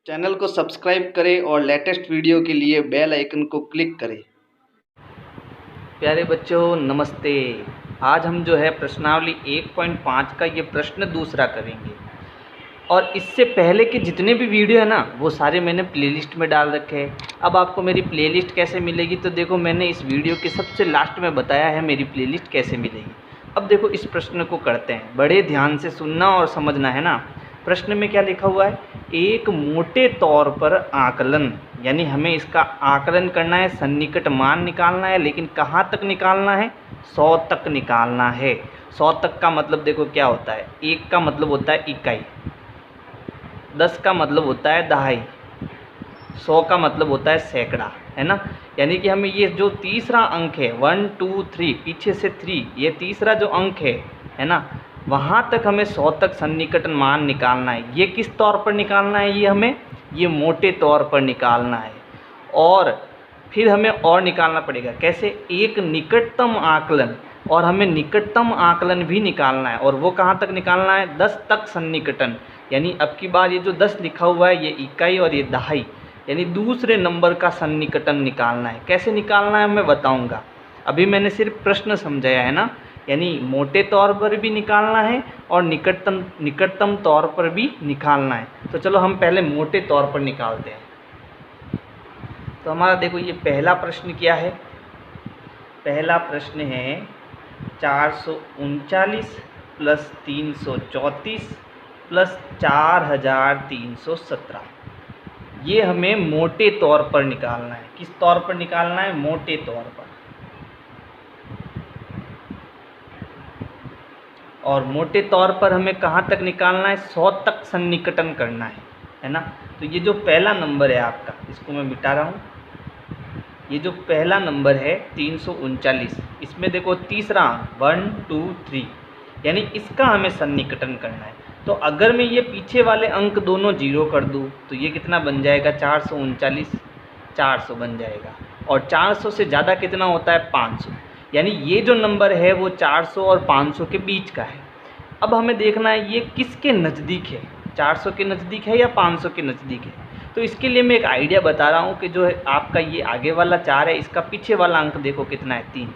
Channel को subscribe करें और लेटेस्ट वीडियो के लिए बेल आइकन को क्लिक करें। प्यारे बच्चों नमस्ते। आज हम जो है प्रश्नावली 1.5 का ये प्रश्न दूसरा करेंगे। और इससे पहले के जितने भी वीडियो है ना वो सारे मैंने प्लेलिस्ट में डाल रखे हैं। अब आपको मेरी प्लेलिस्ट कैसे मिलेगी, तो देखो मैंने इस वीडियो के सबसे लास्ट में बताया है मेरी प्लेलिस्ट कैसे मिलेगी। अब देखो इस प्रश्न को करते हैं, बड़े ध्यान से सुनना और समझना है ना। प्रश्न में क्या लिखा हुआ है, एक मोटे तौर पर आकलन, यानी हमें इसका आकलन करना है, सन्निकट मान निकालना है, लेकिन कहाँ तक निकालना है, 100 तक निकालना है। 100 तक का मतलब देखो क्या होता है, 1 का मतलब होता है इकाई, 10 का मतलब होता है दहाई, 100 का मतलब होता है सैकड़ा, है ना। यानी कि हमें ये जो तीसरा अंक है 1 2 3, पीछे से 3, ये तीसरा जो अंक है ना, वहाँ तक हमें 100 तक सन्निकटन मान निकालना है। ये किस तौर पर निकालना है, ये हमें ये मोटे तौर पर निकालना है। और फिर हमें और निकालना पड़ेगा, कैसे, एक निकटतम आकलन, और हमें निकटतम आकलन भी निकालना है। और वो कहाँ तक निकालना है, 10 तक सन्निकटन। यानी अब की बार ये जो 10 लिखा हुआ है ये इकाई और ये दहाई, यानी दूसरे नंबर का सन्निकटन निकालना है। कैसे निकालना है मैं बताऊंगा, अभी मैंने सिर्फ प्रश्न समझाया है ना। यानी मोटे तौर पर भी निकालना है और निकटतम तौर पर भी निकालना है। तो चलो हम पहले मोटे तौर पर निकालते हैं। तो हमारा देखो ये पहला प्रश्न क्या है, पहला प्रश्न है 439 प्लस 334 प्लस 4317। ये हमें मोटे तौर पर निकालना है। किस तौर पर निकालना है, मोटे तौर पर। और मोटे तौर पर हमें कहाँ तक निकालना है, 100 तक सन्निकटन करना है ना। तो ये जो पहला नंबर है आपका, इसको मैं मिटा रहा हूँ। ये जो पहला नंबर है 339, इसमें देखो तीसरा 1 2 3, यानी इसका हमें सन्निकटन करना है। तो अगर मैं ये पीछे वाले अंक दोनों जीरो कर दूँ तो ये कितना बन जाएगा, 439, 400 बन जाएगा। और 400 से ज़्यादा कितना होता है, 500। यानी ये जो नंबर है वो 400 और 500 के बीच का है। अब हमें देखना है ये किसके नज़दीक है, 400 के नज़दीक है या 500 के नज़दीक है। तो इसके लिए मैं एक आइडिया बता रहा हूँ कि जो है आपका ये आगे वाला 4 है, इसका पीछे वाला अंक देखो कितना है, 3।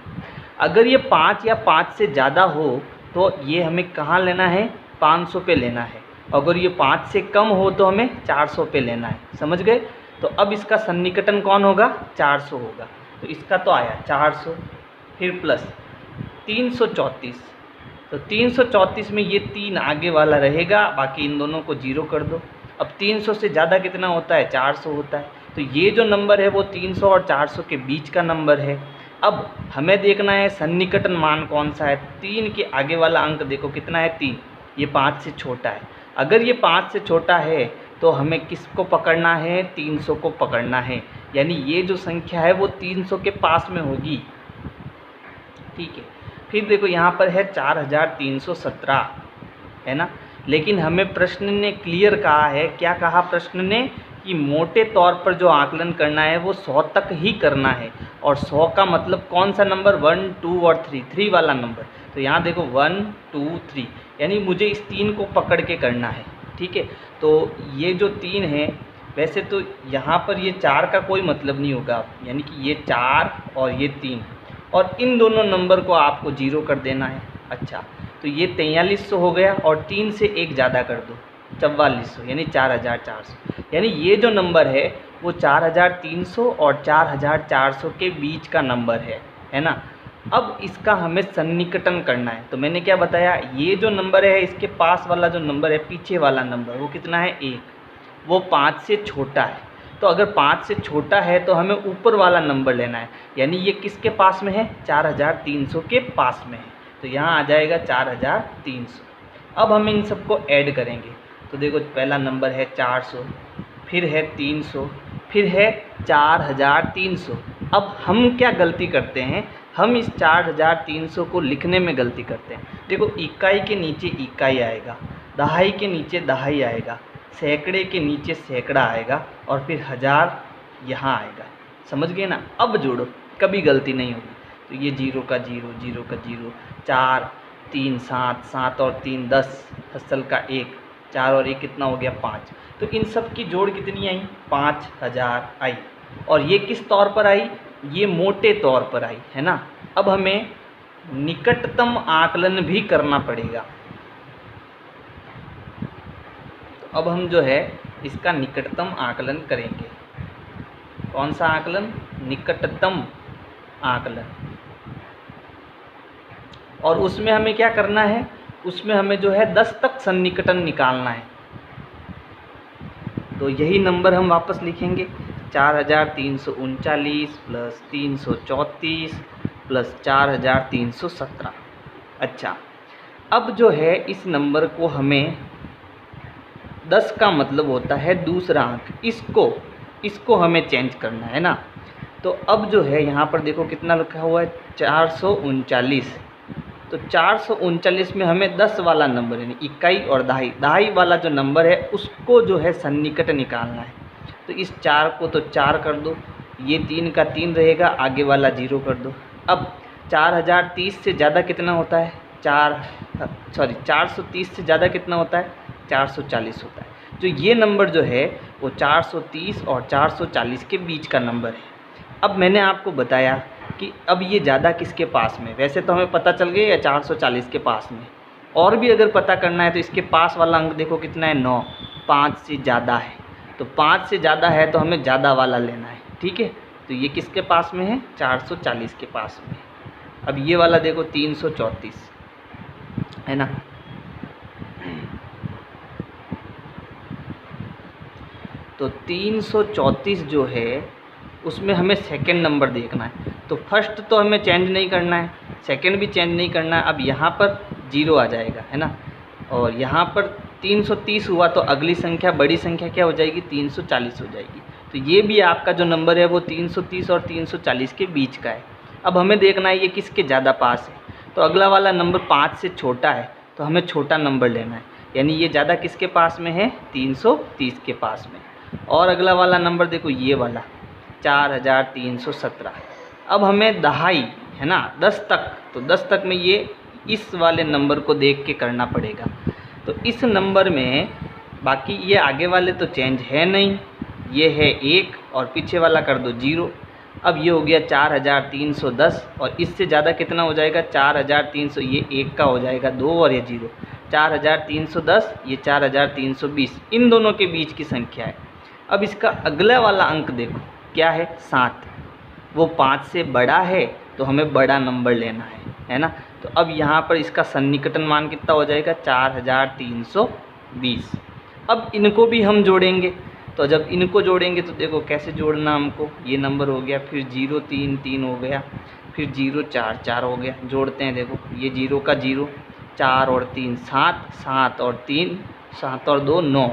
अगर ये 5 या 5 से ज़्यादा हो तो ये हमें कहाँ लेना है, 500 पे लेना है। अगर ये 5 से कम हो तो हमें 400 पे लेना है, समझ गए। तो अब इसका सन्निकटन कौन होगा, 400 होगा। तो इसका तो आया 400, फिर प्लस 334। तो 334 में ये 3 आगे वाला रहेगा, बाकी इन दोनों को जीरो कर दो। अब 300 से ज़्यादा कितना होता है, 400 होता है। तो ये जो नंबर है वो 300 और 400 के बीच का नंबर है। अब हमें देखना है सन्निकटन मान कौन सा है। 3 के आगे वाला अंक देखो कितना है, 3, ये 5 से छोटा है। अगर ये 5 से छोटा है तो हमें किसको पकड़ना है, 300 को पकड़ना है। यानी ये जो संख्या है वो 300 के पास में होगी, ठीक है। फिर देखो यहाँ पर है 4317, है ना। लेकिन हमें प्रश्न ने क्लियर कहा है, क्या कहा प्रश्न ने, कि मोटे तौर पर जो आकलन करना है वो 100 तक ही करना है। और 100 का मतलब कौन सा नंबर, 1 2 और 3 वाला नंबर। तो यहाँ देखो 1 2 3, यानी मुझे इस 3 को पकड़ के करना है, ठीक है। तो ये जो 3 है, वैसे तो यहाँ पर ये 4 का कोई मतलब नहीं होगा, यानी कि ये 4 और ये 3, और इन दोनों नंबर को आपको जीरो कर देना है। अच्छा, तो ये 4300 हो गया, और 3 से 1 ज़्यादा कर दो, 4400, यानी 4400। यानी ये जो नंबर है वो 4300 और 4400 के बीच का नंबर है ना। अब इसका हमें सन्निकटन करना है। तो मैंने क्या बताया, ये जो नंबर है इसके पास वाला जो नंबर है, पीछे वाला नंबर, वो कितना है, 1, वो 5 से छोटा है। तो अगर 5 से छोटा है तो हमें ऊपर वाला नंबर लेना है। यानी ये किसके पास में है, 4300 के पास में है। तो यहाँ आ जाएगा 4300। अब हम इन सबको ऐड करेंगे। तो देखो पहला नंबर है 400, फिर है 300, फिर है 4300। अब हम क्या गलती करते हैं, हम इस 4300 को लिखने में गलती करते हैं। देखो इकाई के नीचे इकाई आएगा, दहाई के नीचे दहाई आएगा, सैकड़े के नीचे सैकड़ा आएगा, और फिर हज़ार यहाँ आएगा, समझ गए ना। अब जोड़ो, कभी गलती नहीं होगी। तो ये 0 का 0, 0 का 0, 4 3 7, 7 और 3 10, फसल का 1, 4 और 1 कितना हो गया, 5। तो इन सब की जोड़ कितनी आई? 5000 आई। और ये किस तौर पर आई? ये मोटे तौर पर आई, है ना। अब हमें निकटतम आकलन भी करना पड़ेगा। तो अब हम जो है इसका निकटतम आकलन करेंगे। कौन सा आकलन? निकटतम आकलन। और उसमें हमें क्या करना है? उसमें हमें जो है 10 तक सन्निकटन निकालना है। तो यही नंबर हम वापस लिखेंगे, 4339 प्लस 334 प्लस 4317। अच्छा, अब जो है इस नंबर को हमें 10 का मतलब होता है दूसरा अंक, इसको हमें चेंज करना है ना। तो अब जो है यहाँ पर देखो कितना लिखा हुआ है, 439। तो 439 में हमें 10 वाला नंबर यानी इकाई और दहाई वाला जो नंबर है उसको जो है सन्निकट निकालना है। तो इस 4 को तो 4 कर दो, ये 3 का 3 रहेगा, आगे वाला 0 कर दो। अब 4030 से ज़्यादा कितना होता है? 430 से ज़्यादा कितना होता है? 440 होता है। जो ये नंबर जो है वो 430 और 440 के बीच का नंबर है। अब मैंने आपको बताया कि अब ये ज़्यादा किसके पास में? वैसे तो हमें पता चल गया 440 के पास में, और भी अगर पता करना है तो इसके पास वाला अंक देखो कितना है, 9। 5 से ज़्यादा है, तो 5 से ज़्यादा है तो हमें ज़्यादा वाला लेना है, ठीक है। तो ये किसके पास में है? 440 के पास में। अब ये वाला देखो 334, है ना। तो 334 जो है उसमें हमें सेकंड नंबर देखना है। तो फर्स्ट तो हमें चेंज नहीं करना है, सेकंड भी चेंज नहीं करना है। अब यहाँ पर 0 आ जाएगा, है ना। और यहाँ पर 330 हुआ तो अगली संख्या, बड़ी संख्या क्या हो जाएगी? 340 हो जाएगी। तो ये भी आपका जो नंबर है वो 330 और 340 के बीच का है। अब हमें देखना है ये किसके ज़्यादा पास है। तो अगला वाला नंबर 5 से छोटा है तो हमें छोटा नंबर लेना है, यानी ये ज़्यादा किसके पास में है? 330 के पास में। और अगला वाला नंबर देखो ये वाला 4317। अब हमें दहाई, है ना, 10 तक, तो 10 तक में ये इस वाले नंबर को देख के करना पड़ेगा। तो इस नंबर में बाकी ये आगे वाले तो चेंज है नहीं, ये है 1 और पीछे वाला कर दो 0। अब ये हो गया 4310 और इससे ज़्यादा कितना हो जाएगा? 4300, ये 1 का हो जाएगा 2 और ये 0। 4310, ये 4320, इन दोनों के बीच की संख्या है। अब इसका अगला वाला अंक देखो क्या है? 7। वो 5 से बड़ा है तो हमें बड़ा नंबर लेना है ना। तो अब यहाँ पर इसका सन्निकटन मान कितना हो जाएगा? 4320। अब इनको भी हम जोड़ेंगे, तो जब इनको जोड़ेंगे तो देखो कैसे जोड़ना हमको। ये नंबर हो गया, फिर 0 3 3 हो गया, फिर 0 4 4 हो गया। जोड़ते हैं, देखो ये 0 का 0, 4 और 3 7, 7 और 3 7 और 2 9,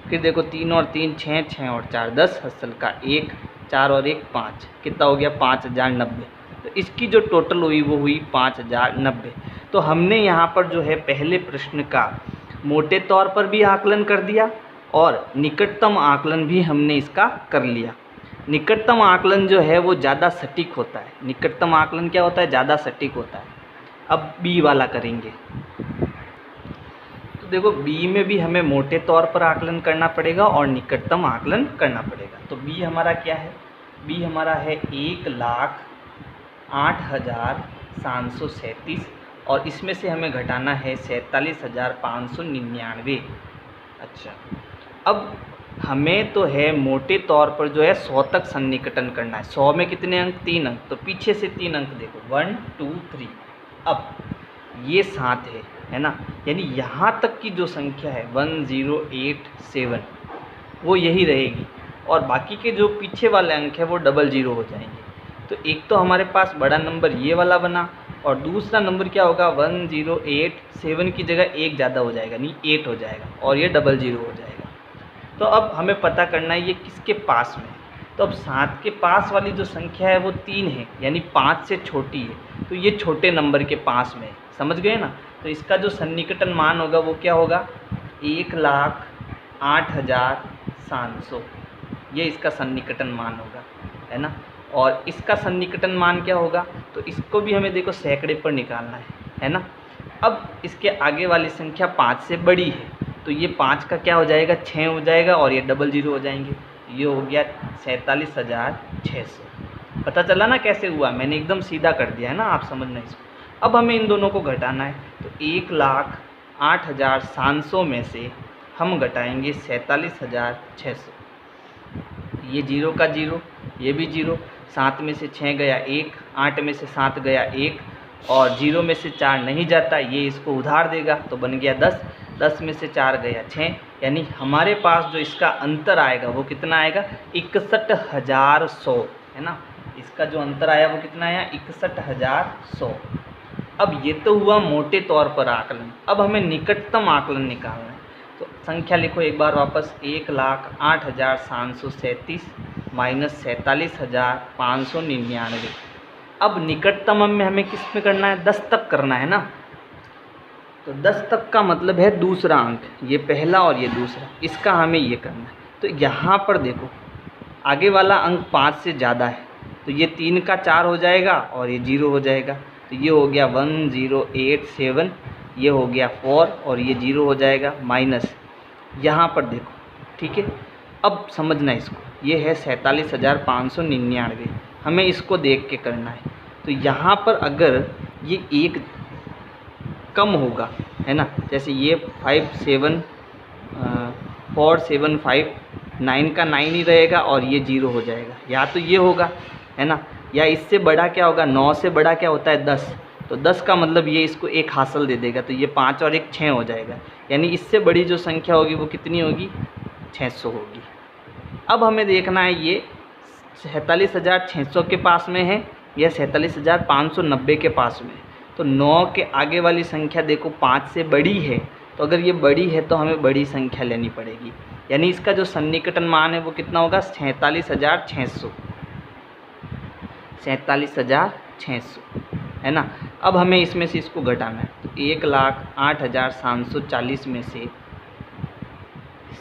फिर देखो 3 और 3 6, 6 और 4 10, हसल का 1, 4 और 1 5, कितना हो गया? 5090। तो इसकी जो टोटल हुई वो हुई 5090। तो हमने यहाँ पर जो है पहले प्रश्न का मोटे तौर पर भी आकलन कर दिया और निकटतम आकलन भी हमने इसका कर लिया। निकटतम आकलन जो है वो ज़्यादा सटीक होता है। निकटतम आकलन क्या होता है? ज़्यादा सटीक होता है। अब बी वाला करेंगे, तो देखो बी में भी हमें मोटे तौर पर आकलन करना पड़ेगा और निकटतम आकलन करना पड़ेगा। तो बी हमारा क्या है? बी हमारा है 1,08,737 और इसमें से हमें घटाना है 47,599। अच्छा, अब हमें तो है मोटे तौर पर जो है 100 तक सन्निकटन करना है। 100 में कितने अंक? 3 अंक। तो पीछे से 3 अंक देखो 1 2 3। अब ये 7 है ना, यानी यहाँ तक की जो संख्या है 1087 वो यही रहेगी और बाकी के जो पीछे वाले अंक है वो 00 हो जाएंगे। तो एक तो हमारे पास बड़ा नंबर ये वाला बना और दूसरा नंबर क्या होगा? 1087 की जगह 1 ज़्यादा हो जाएगा, नहीं 8 हो जाएगा और ये 00 हो जाएगा। तो अब हमें पता करना है ये किसके पास में। तो अब 7 के पास वाली जो संख्या है वो 3 है, यानी 5 से छोटी है, तो ये छोटे नंबर के पास में है। समझ गए ना। तो इसका जो सन्निकटन मान होगा वो क्या होगा? 1,08,700, ये इसका सन्निकटन मान होगा, है ना। और इसका सन्निकटन मान क्या होगा? तो इसको भी हमें देखो सैकड़े पर निकालना है ना। अब इसके आगे वाली संख्या 5 से बड़ी है, तो ये 5 का क्या हो जाएगा, 6 हो जाएगा और ये डबल 0 हो जाएंगे। ये हो गया 47,600। पता चला ना कैसे हुआ, मैंने एकदम सीधा कर दिया है ना, आप समझना इसको। अब हमें इन दोनों को घटाना है, तो 1,08,700 में से हम घटाएंगे 47,600। ये 0 का 0, ये भी 0, 7 में से 6 गया 1, 8 में से 7 गया 1 और 0 में से 4 नहीं जाता, ये इसको उधार देगा तो बन गया 10, 10 में से 4 गया 6, यानी हमारे पास जो इसका अंतर आएगा वो कितना आएगा, 61,100 है ना। इसका जो अंतर आया वो कितना आया, 61,100। अब ये तो हुआ मोटे तौर पर आकलन। अब हमें निकटतम आकलन निकालना है, तो संख्या लिखो एक बार वापस, 1,08,737 माइनस 47,599। अब निकटतम में हमें किस में करना है, 10 तक करना है ना। तो 10 तक का मतलब है दूसरा अंक, ये पहला और ये दूसरा, इसका हमें ये करना है। तो यहाँ पर देखो आगे वाला अंक 5 से ज़्यादा है, तो ये 3 का 4 हो जाएगा और ये 0 हो जाएगा, तो ये हो गया 1087, ये हो गया 4 और ये 0 हो जाएगा, माइनस यहाँ पर देखो, ठीक है। अब समझना इसको, ये है 47,599, हमें इसको देख के करना है। तो यहाँ पर अगर ये एक कम होगा है ना, जैसे ये 475, 9 का 9 ही रहेगा और ये 0 हो जाएगा, या तो ये होगा है ना, या इससे बड़ा क्या होगा, 9 से बड़ा क्या होता है 10, तो 10 का मतलब ये इसको 1 हासिल दे देगा, तो ये 5 और 1 6 हो जाएगा, यानी इससे बड़ी जो संख्या होगी वो कितनी होगी, 600 होगी। अब हमें देखना है ये 47,600 के पास में है या 47,590 के पास में है। तो 9 के आगे वाली संख्या देखो 5 से बड़ी है, तो अगर ये बड़ी है तो हमें बड़ी संख्या लेनी पड़ेगी, यानी इसका जो सन्निकटन मान है वो कितना होगा, 47,600, 47,600 है ना। अब हमें इसमें से इसको घटाना है, तो 1,08,740 में से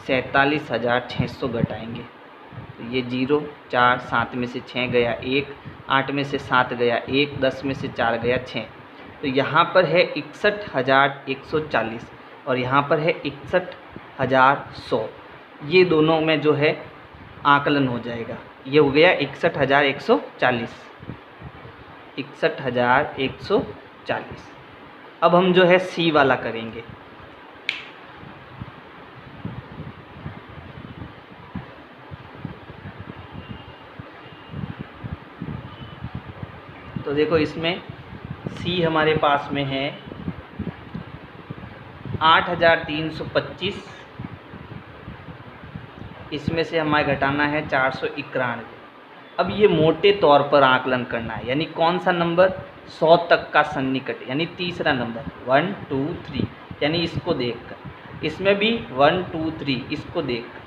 47,600 घटाएंगे, तो ये 0, 4, 7 में से 6 गया 1, 8 में से 7 गया 1, 10 में से 4 गया 6, तो यहाँ पर है 61,140 और यहाँ पर है 61,100। ये दोनों में जो है आकलन हो जाएगा, ये हो गया 61,140, 61,140। अब हम जो है सी वाला करेंगे, तो देखो इसमें सी हमारे पास में है 8,325, इसमें से हमें घटाना है 491। अब ये मोटे तौर पर आकलन करना है, यानी कौन सा नंबर, 100 तक का सन्निकट, यानी तीसरा नंबर 1 2 3, यानी इसको देखकर, इसमें भी 1 2 3 इसको देखकर।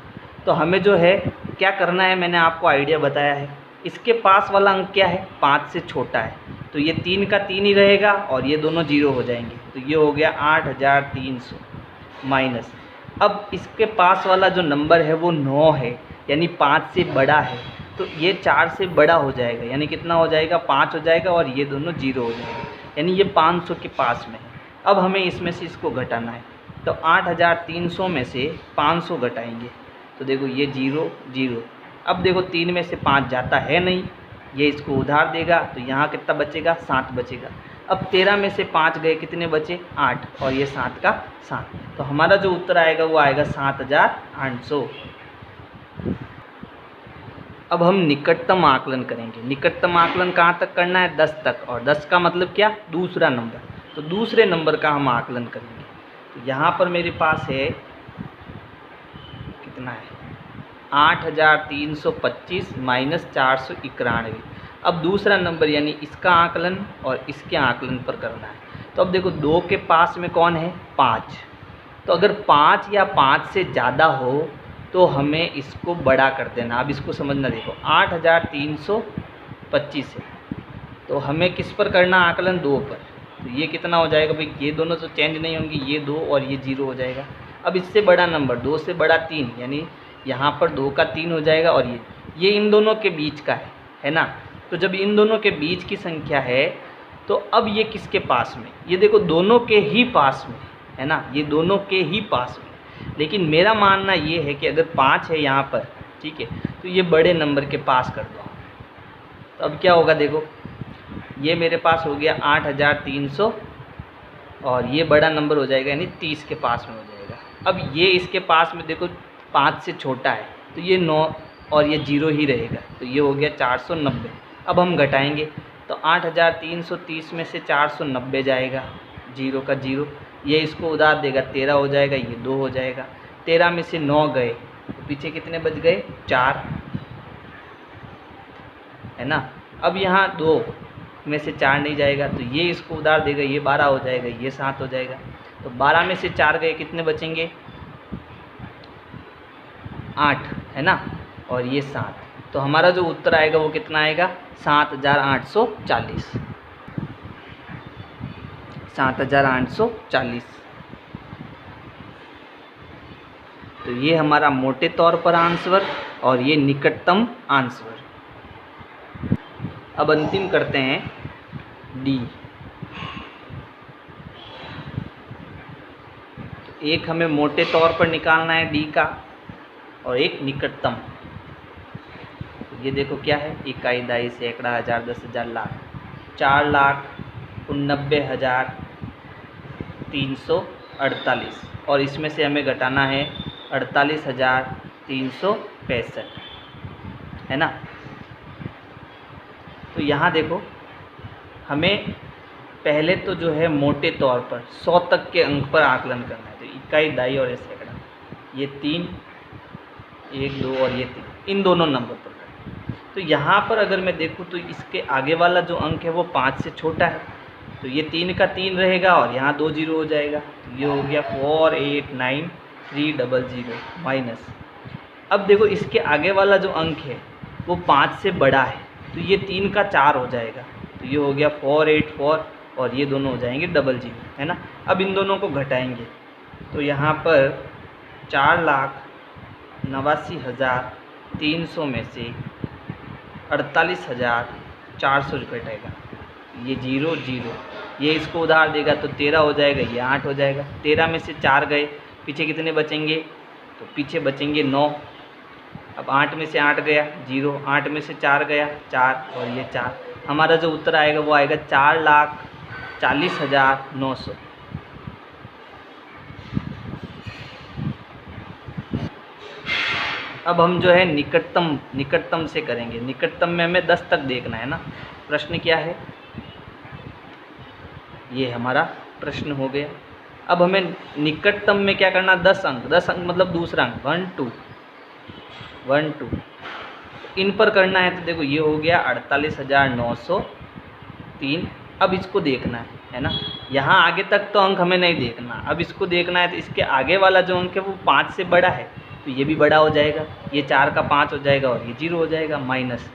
तो हमें जो है क्या करना है, मैंने आपको आइडिया बताया है, इसके पास वाला अंक क्या है, 5 से छोटा है, तो ये 3 का 3 ही रहेगा और ये दोनों 0 हो जाएंगे, तो ये हो गया 8,300 माइनस। अब इसके पास वाला जो नंबर है वो 9 है, यानी 5 से बड़ा है, तो ये 4 से बड़ा हो जाएगा, यानी कितना हो जाएगा, 5 हो जाएगा और ये दोनों 0 हो जाएगा, यानी ये 500 के पास में है। अब हमें इसमें से इसको घटाना है, तो 8,300 में से 500 घटाएंगे, तो देखो ये 0 0। अब देखो 3 में से 5 जाता है नहीं, ये इसको उधार देगा, तो यहाँ कितना बचेगा, 7 बचेगा। अब 13 में से 5 गए, कितने बचे, 8 और ये 7 का 7, तो हमारा जो उत्तर आएगा वो आएगा 7,800। अब हम निकटतम आकलन करेंगे। निकटतम आकलन कहाँ तक करना है, 10 तक, और 10 का मतलब क्या, दूसरा नंबर, तो दूसरे नंबर का हम आकलन करेंगे। तो यहाँ पर मेरे पास है कितना है, 8,325 माइनस 491। अब दूसरा नंबर यानी इसका आकलन और इसके आकलन पर करना है। तो अब देखो 2 के पास में कौन है, 5, तो अगर 5 या 5 से ज़्यादा हो तो हमें इसको बड़ा कर देना। अब इसको समझना, देखो 8,325 है, तो हमें किस पर करना आकलन, 2 पर, तो ये कितना हो जाएगा भाई, ये दोनों तो चेंज नहीं होंगे, ये 2 और ये 0 हो जाएगा। अब इससे बड़ा नंबर, 2 से बड़ा 3, यानी यहाँ पर 2 का 3 हो जाएगा, और ये इन दोनों के बीच का है ना। तो जब इन दोनों के बीच की संख्या है तो अब ये किसके पास में, ये देखो दोनों के ही पास में है ना, ये दोनों के ही पास में, लेकिन मेरा मानना ये है कि अगर 5 है यहाँ पर, ठीक है, तो ये बड़े नंबर के पास कर दो। तो अब क्या होगा, देखो ये मेरे पास हो गया 8300 और ये बड़ा नंबर हो जाएगा यानी 30 के पास में हो जाएगा। अब ये इसके पास में देखो 5 से छोटा है तो ये 9 और ये 0 ही रहेगा, तो ये हो गया 490। अब हम घटाएंगे तो 8330 में से 490 जाएगा, 0 का 0, ये इसको उधार देगा 13 हो जाएगा, ये 2 हो जाएगा। 13 में से 9 गए तो पीछे कितने बच गए, 4, है ना। अब यहाँ 2 में से 4 नहीं जाएगा तो ये इसको उधार देगा, ये 12 हो जाएगा, ये 7 हो जाएगा। तो 12 में से 4 गए, कितने बचेंगे, 8, है ना, और ये 7। तो हमारा जो उत्तर आएगा वो कितना आएगा, 7840। 7840। तो ये हमारा मोटे तौर पर आंसर और ये निकटतम आंसर। अब अंतिम करते हैं डी। तो एक हमें मोटे तौर पर निकालना है डी का और एक निकटतम। तो ये देखो क्या है, इकाई, दाई, सैकड़ा, हज़ार, 10,000, लाख। 4,69,348 और इसमें से हमें घटाना है 48,365, है ना। तो यहाँ देखो हमें पहले तो जो है मोटे तौर पर 100 तक के अंक पर आकलन करना है। तो इकाई, दाई और सैकड़ा, ये 3, 1, 2 और ये 3, इन दोनों नंबर पर करना है। तो यहाँ पर अगर मैं देखूँ तो इसके आगे वाला जो अंक है वो 5 से छोटा है, तो ये 3 का 3 रहेगा और यहाँ 2 0 हो जाएगा। तो ये हो गया 489300 माइनस। अब देखो इसके आगे वाला जो अंक है वो 5 से बड़ा है, तो ये 3 का 4 हो जाएगा। तो ये हो गया 484 और ये दोनों हो जाएंगे 00, है ना। अब इन दोनों को घटाएंगे तो यहाँ पर 4,89,300 में से 48,400 घटेगा, ये 0 0, ये इसको उधार देगा तो 13 हो जाएगा, ये 8 हो जाएगा। 13 में से 4 गए, पीछे कितने बचेंगे, तो पीछे बचेंगे 9। अब 8 में से 8 गया 0, 8 में से 4 गया 4 और ये 4। हमारा जो उत्तर आएगा वो आएगा 4,40,900। अब हम जो है निकटतम से करेंगे। निकटतम में हमें 10 तक देखना है ना। प्रश्न क्या है, ये हमारा प्रश्न हो गया। अब हमें निकटतम में क्या करना, 10 अंक। 10 अंक मतलब दूसरा अंक 1 2 इन पर करना है। तो देखो ये हो गया 48,903। अब इसको देखना है ना। यहाँ आगे तक तो अंक हमें नहीं देखना, अब इसको देखना है। तो इसके आगे वाला जो अंक है वो 5 से बड़ा है, तो ये भी बड़ा हो जाएगा, ये 4 का 5 हो जाएगा और ये 0 हो जाएगा। माइनस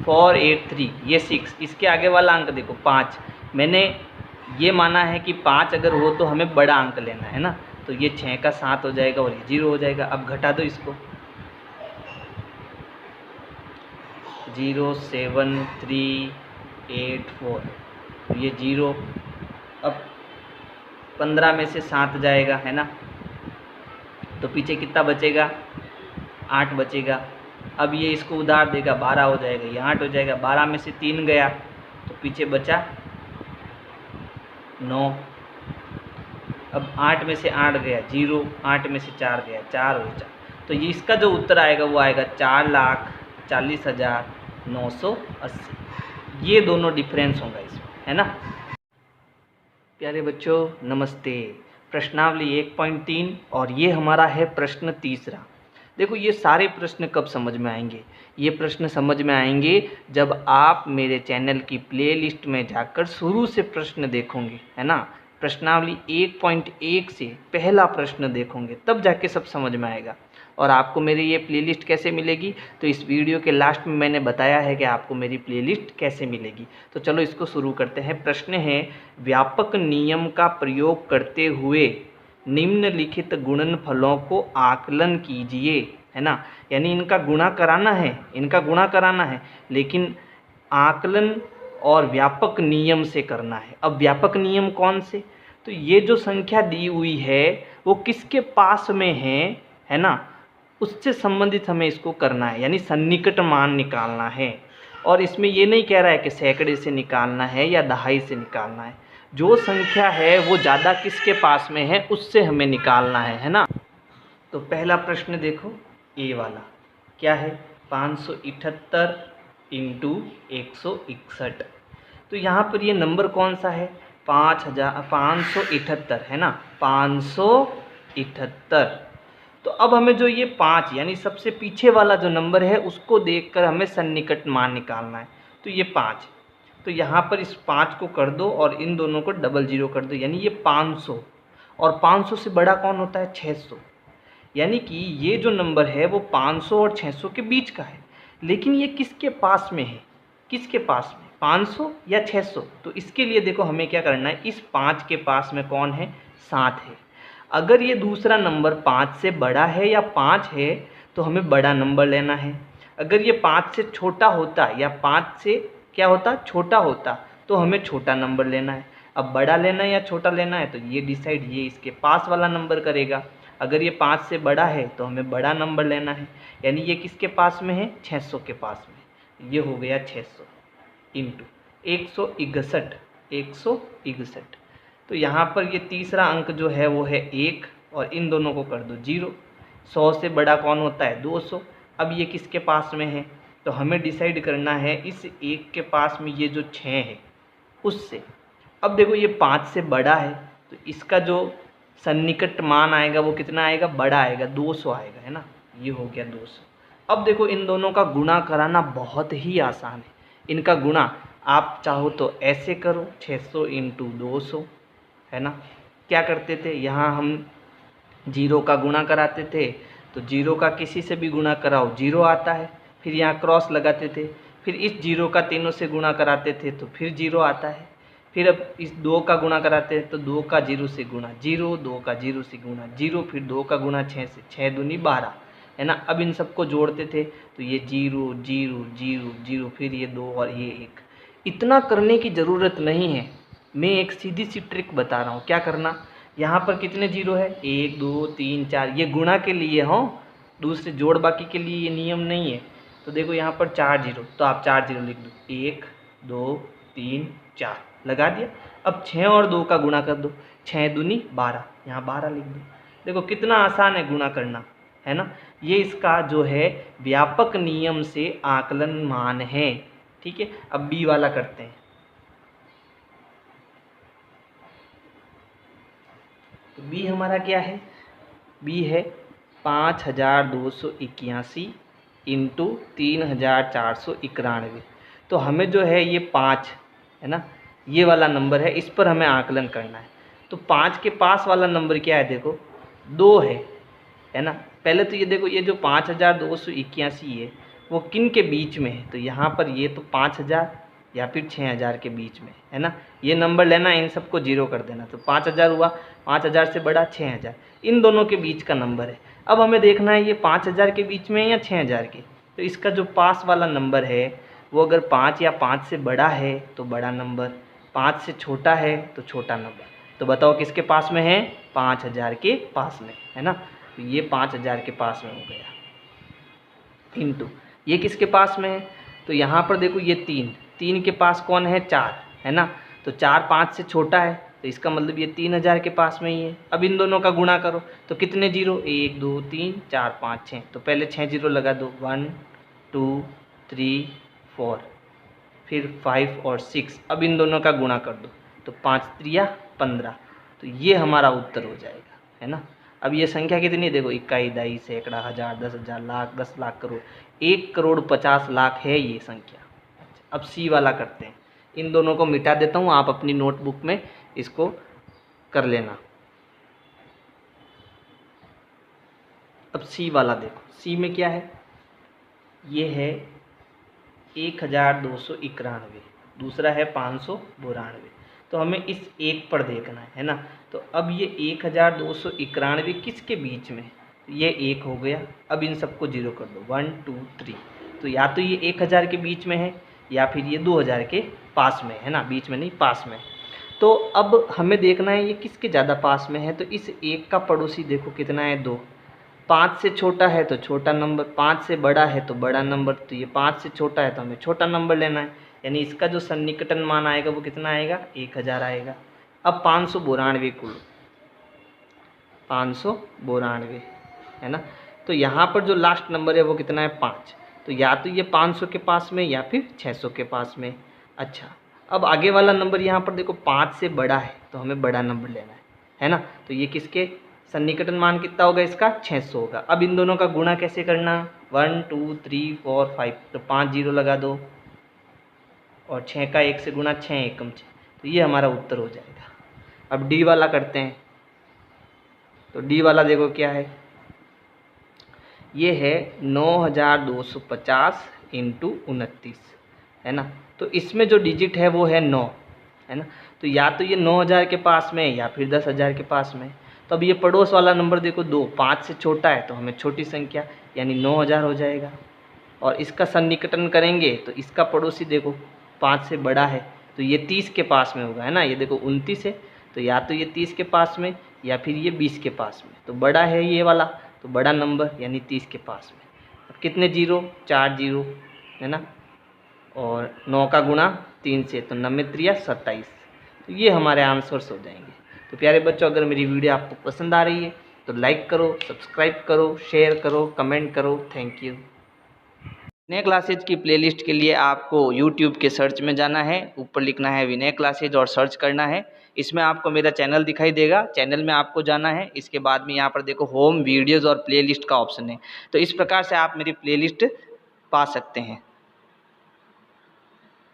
483, ये 6। इसके आगे वाला अंक देखो 5, मैंने ये माना है कि 5 अगर हो तो हमें बड़ा अंक लेना है ना। तो ये 6 का 7 हो जाएगा और ये 0 हो जाएगा। अब घटा दो इसको, 07384, ये 0। अब 15 में से 7 जाएगा, है ना, तो पीछे कितना बचेगा, 8 बचेगा। अब ये इसको उधार देगा, 12 हो जाएगा, ये 8 हो जाएगा। 12 में से 3 गया तो पीछे बचा 9। अब 8 में से 8 गया 0, 8 में से 4 गया 4 और 4। तो ये इसका जो उत्तर आएगा वो आएगा 4,40,980। ये दोनों डिफरेंस होगा इसमें, है ना। प्यारे बच्चों नमस्ते। प्रश्नावली 1.3 और ये हमारा है प्रश्न तीसरा। देखो ये सारे प्रश्न कब समझ में आएंगे, ये प्रश्न समझ में आएंगे जब आप मेरे चैनल की प्लेलिस्ट में जाकर शुरू से प्रश्न देखोगे, है ना। प्रश्नावली 1.1 से पहला प्रश्न देखोगे तब जाके सब समझ में आएगा। और आपको मेरी ये प्लेलिस्ट कैसे मिलेगी, तो इस वीडियो के लास्ट में मैंने बताया है कि आपको मेरी प्लेलिस्ट कैसे मिलेगी। तो चलो इसको शुरू करते हैं। प्रश्न है, व्यापक नियम का प्रयोग करते हुए निम्नलिखित गुणनफलों को आकलन कीजिए, है ना। यानी इनका गुणा कराना है, लेकिन आकलन और व्यापक नियम से करना है। अब व्यापक नियम कौन से, तो ये जो संख्या दी हुई है वो किसके पास में है ना, उससे संबंधित हमें इसको करना है, यानी सन्निकट मान निकालना है। और इसमें ये नहीं कह रहा है कि सैकड़े से निकालना है या दहाई से निकालना है, जो संख्या है वो ज़्यादा किसके पास में है उससे हमें निकालना है ना। तो पहला प्रश्न देखो, ए वाला क्या है, 578 इंटू 161। तो यहाँ पर ये नंबर कौन सा है, 578 है ना, 578। तो अब हमें जो ये 5 यानी सबसे पीछे वाला जो नंबर है उसको देखकर हमें सन्निकट मान निकालना है। तो ये 5, तो यहाँ पर इस 5 को कर दो और इन दोनों को डबल जीरो कर दो, यानी ये 500। और 500 से बड़ा कौन होता है, 600। यानी कि ये जो नंबर है वो 500 और 600 के बीच का है। लेकिन ये किसके पास में है, किसके पास में, 500 या 600। तो इसके लिए देखो हमें क्या करना है, इस 5 के पास में कौन है, 7 है। अगर ये दूसरा नंबर 5 से बड़ा है या 5 है तो हमें बड़ा नंबर लेना है। अगर ये 5 से छोटा होता या 5 से क्या होता, छोटा होता, तो हमें छोटा नंबर लेना है। अब बड़ा लेना है या छोटा लेना है तो ये डिसाइड ये इसके पास वाला नंबर करेगा। अगर ये 5 से बड़ा है तो हमें बड़ा नंबर लेना है, यानी ये किसके पास में है, 600 के पास में। ये हो गया 600 इंटू 161, 161। तो यहाँ पर ये तीसरा अंक जो है वो है 1 और इन दोनों को कर दो 0। 100 से बड़ा कौन होता है, 200। अब ये किसके पास में है, तो हमें डिसाइड करना है इस 1 के पास में ये जो 6 है उससे। अब देखो ये 5 से बड़ा है तो इसका जो सन्निकट मान आएगा वो कितना आएगा, बड़ा आएगा, 200 आएगा, है ना। ये हो गया 200। अब देखो इन दोनों का गुणा कराना बहुत ही आसान है। इनका गुणा आप चाहो तो ऐसे करो, 600 इंटू 200, है ना। क्या करते थे, यहाँ हम 0 का गुणा कराते थे, तो 0 का किसी से भी गुणा कराओ 0 आता है। फिर यहाँ क्रॉस लगाते थे, फिर इस 0 का तीनों से गुणा कराते थे तो फिर 0 आता है। फिर अब इस 2 का गुणा कराते हैं तो 2 का 0 से गुणा 0, 2 का 0 से गुणा 0, फिर 2 का गुणा 6 से, 6 दूनी 12, है ना। अब इन सबको जोड़ते थे तो ये 0 0 0 0, फिर ये 2 और ये 1। इतना करने की ज़रूरत नहीं है, मैं एक सीधी सी ट्रिक बता रहा हूँ। क्या करना, यहाँ पर कितने 0 है, 1 2 3 4, ये गुणा के लिए हो, दूसरे जोड़ बाकी के लिए ये नियम नहीं है। तो देखो यहाँ पर 4 0, तो आप 4 0 लिख दो, 1 2 3 4 लगा दिया। अब 6 और 2 का गुणा कर दो, 6 दूनी 12, यहाँ 12 लिख दो। देखो कितना आसान है गुणा करना, है ना। ये इसका जो है व्यापक नियम से आकलन मान है, ठीक है। अब बी वाला करते हैं। तो बी हमारा क्या है, बी है 5281 इंटू 3491। तो हमें जो है ये 5 है ना, ये वाला नंबर है, इस पर हमें आकलन करना है। तो 5 के पास वाला नंबर क्या है, देखो 2 है ना। पहले तो ये देखो ये जो 5281 है वो किन के बीच में है, तो यहाँ पर ये तो 5000 या फिर 6000 के बीच में, है ना। ये नंबर लेना, इन सबको 0 कर देना, तो 5000 हुआ, 5000 से बड़ा 6000, इन दोनों के बीच का नंबर है। अब हमें देखना है ये 5000 के बीच में या 6000 के। तो इसका जो पास वाला नंबर है वो अगर 5 या 5 से बड़ा है तो बड़ा नंबर, 5 से छोटा है तो छोटा नंबर। तो बताओ किसके पास में है, 5000 के पास में, है ना। तो ये 5000 के पास में हो गया, इंटू ये किसके पास में है, तो यहाँ पर देखो ये 3 के पास कौन है, 4, है ना। तो 4 5 से छोटा है तो इसका मतलब ये 3000 के पास में ही है। अब इन दोनों का गुणा करो तो कितने 0, 1 2 3 4 5 6, तो पहले 6 0 लगा दो, 1 2 3 4, फिर 5 और 6। अब इन दोनों का गुणा कर दो तो 5 3 15, तो ये हमारा उत्तर हो जाएगा, है ना। अब ये संख्या कितनी है, देखो 21 22 सैकड़ा हज़ार 10,000 लाख 10 लाख करोड़, 1,50,00,000 है ये संख्या। अब सी वाला करते हैं, इन दोनों को मिटा देता हूँ, आप अपनी नोटबुक में इसको कर लेना। अब सी वाला देखो, सी में क्या है, ये है 1291, दूसरा है 592। तो हमें इस एक पर देखना है ना। तो अब ये 1291 किसके बीच में, ये 1 हो गया। अब इन सबको 0 कर दो, 1 2 3, तो या तो ये 1000 के बीच में है या फिर ये 2000 के पास में, है ना, बीच में नहीं पास में। तो अब हमें देखना है ये किसके ज़्यादा पास में है। तो इस 1 का पड़ोसी देखो कितना है 2, 5 से छोटा है तो छोटा नंबर, 5 से बड़ा है तो बड़ा नंबर। तो ये 5 से छोटा है तो हमें छोटा नंबर लेना है, यानी इसका जो सन्निकटन मान आएगा वो कितना आएगा 1000 आएगा। अब 592 कुल 592 है ना। तो यहाँ पर जो लास्ट नंबर है वो कितना है 5, तो या तो ये 500 के पास में या फिर 600 के पास में। अच्छा, अब आगे वाला नंबर यहाँ पर देखो 5 से बड़ा है तो हमें बड़ा नंबर लेना है ना। तो ये किसके सन्निकटन मान कितना होगा इसका 600 होगा। अब इन दोनों का गुणा कैसे करना, 1 2 3 4 5, तो 5 जीरो लगा दो और 6 का 1 से गुणा 6 एकम 6, तो ये हमारा उत्तर हो जाएगा। अब डी वाला करते हैं, तो डी वाला देखो क्या है, ये है 9250 इंटू 29 है ना। तो इसमें जो डिजिट है वो है 9 है ना। तो या तो ये 9000 के पास में या फिर 10000 के पास में। तो अब ये पड़ोस वाला नंबर देखो 2, 5 से छोटा है तो हमें छोटी संख्या यानी 9000 हो जाएगा। और इसका सन्निकटन करेंगे तो इसका पड़ोसी देखो 5 से बड़ा है तो ये 30 के पास में होगा है ना। ये देखो 29 है तो या तो ये 30 के पास में या फिर ये 20 के पास में। तो बड़ा है ये वाला, तो बड़ा नंबर यानी 30 के पास में। अब कितने जीरो, 4 जीरो है ना, और 9 का गुणा 3 से तो 9 3 27। तो ये हमारे आंसर्स हो जाएंगे। तो प्यारे बच्चों, अगर मेरी वीडियो आपको पसंद आ रही है तो लाइक करो, सब्सक्राइब करो, शेयर करो, कमेंट करो। Thank you. विनय क्लासेज की प्लेलिस्ट के लिए आपको YouTube के सर्च में जाना है, ऊपर लिखना है विनय क्लासेज और सर्च करना है। इसमें आपको मेरा चैनल दिखाई देगा, चैनल में आपको जाना है। इसके बाद में यहाँ पर देखो होम वीडियोज़ और प्लेलिस्ट का ऑप्शन है, तो इस प्रकार से आप मेरी प्लेलिस्ट पा सकते हैं।